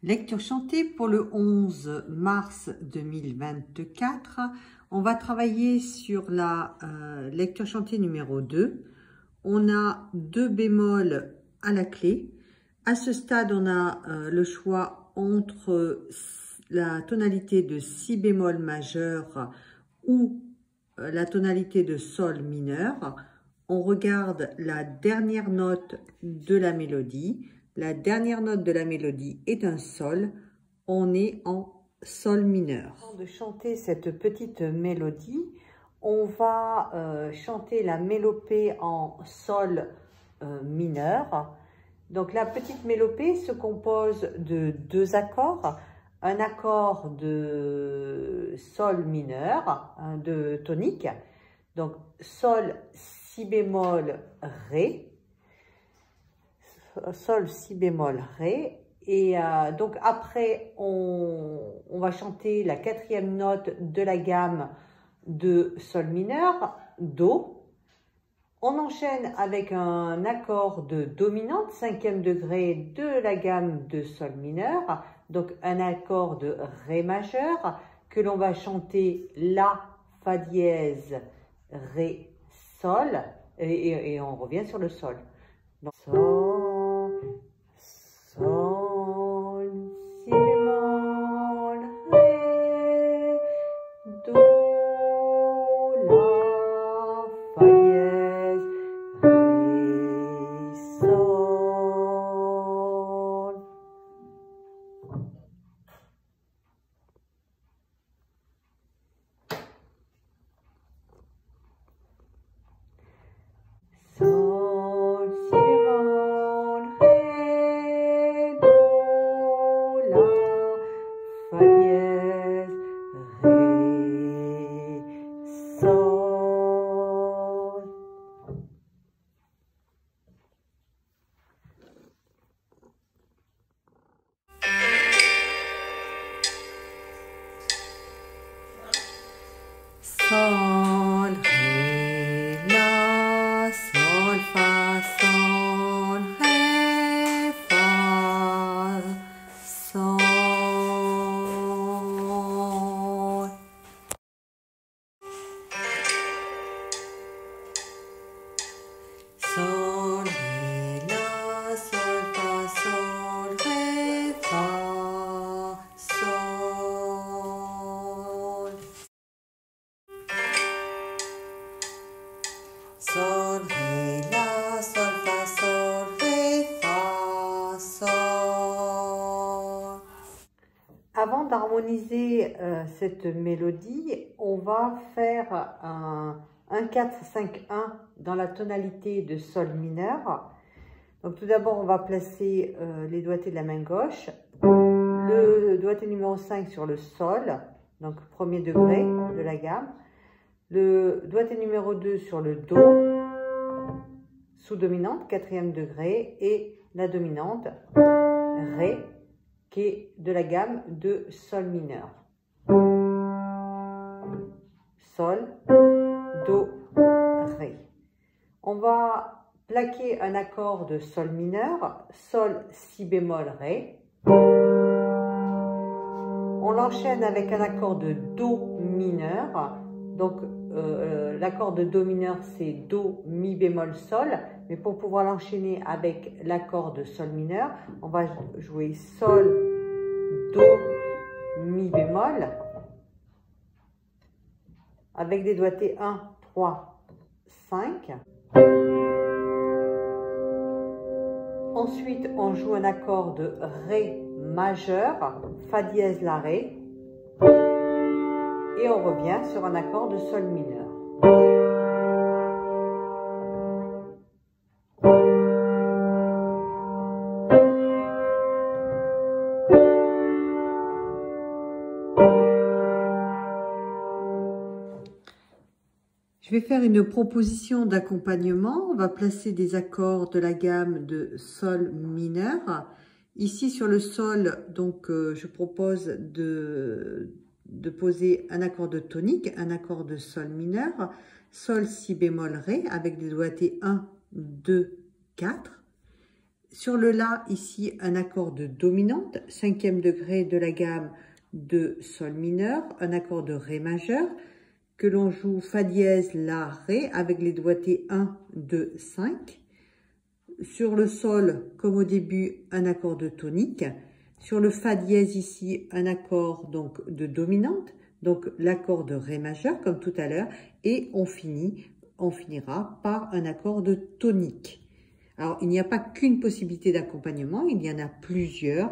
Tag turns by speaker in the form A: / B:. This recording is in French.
A: Lecture chantée pour le 11 mars 2024. On va travailler sur la lecture chantée numéro 2. On a 2 bémols à la clé. À ce stade, on a le choix entre la tonalité de si bémol majeur ou la tonalité de sol mineur. On regarde la dernière note de la mélodie. La dernière note de la mélodie est un sol. On est en sol mineur. Avant de chanter cette petite mélodie, on va chanter la mélopée en sol mineur. Donc la petite mélopée se compose de 2 accords. Un accord de sol mineur, de tonique. Donc sol, si bémol, ré. Sol, si bémol, ré. Et donc après, on va chanter la 4e note de la gamme de sol mineur, do. On enchaîne avec un accord de dominante, 5e degré de la gamme de sol mineur. Donc un accord de ré majeur que l'on va chanter la, fa dièse, ré, sol. Et on revient sur le sol. Donc, sol, sol, si bémol, ré, do, la, fa dièse, ré, sol. Sol, si bémol, ré, do, la, fa dièse, ré, sol. Sol, ré, la, sol, fa, sol, ré, fa, sol. Sol, ré, la, sol, fa, sol, ré, fa, sol. Sol, ré, la, sol, fa, sol, ré, fa, sol. Avant d'harmoniser cette mélodie, on va faire un 1-4-5-1 dans la tonalité de sol mineur. Donc tout d'abord, on va placer les doigtés de la main gauche, le doigté numéro 5 sur le sol, donc premier degré de la gamme, le doigté numéro 2 sur le do, sous dominante, 4e degré, et la dominante, ré, qui est de la gamme de sol mineur. Sol, do, ré. On va plaquer un accord de sol mineur, sol, si bémol, ré. On l'enchaîne avec un accord de do mineur. Donc l'accord de do mineur, c'est do, mi bémol, sol. Mais pour pouvoir l'enchaîner avec l'accord de sol mineur, on va jouer sol, do, mi bémol, avec des doigtés 1, 3, 5. Ensuite, on joue un accord de ré majeur, fa dièse, la, ré. Et on revient sur un accord de sol mineur. Je vais faire une proposition d'accompagnement. On va placer des accords de la gamme de sol mineur. Ici sur le sol, donc je propose de poser un accord de tonique, un accord de sol mineur, sol, si bémol, ré, avec des doigtés 1, 2, 4. Sur le La, ici, un accord de dominante, 5e degré de la gamme de Sol mineur, un accord de Ré majeur, que l'on joue Fa dièse, La, Ré, avec les doigtés 1, 2, 5. Sur le Sol, comme au début, un accord de tonique. Sur le Fa dièse, ici, un accord donc de dominante, donc l'accord de Ré majeur, comme tout à l'heure, et on finira par un accord de tonique. Alors, il n'y a pas qu'une possibilité d'accompagnement, il y en a plusieurs.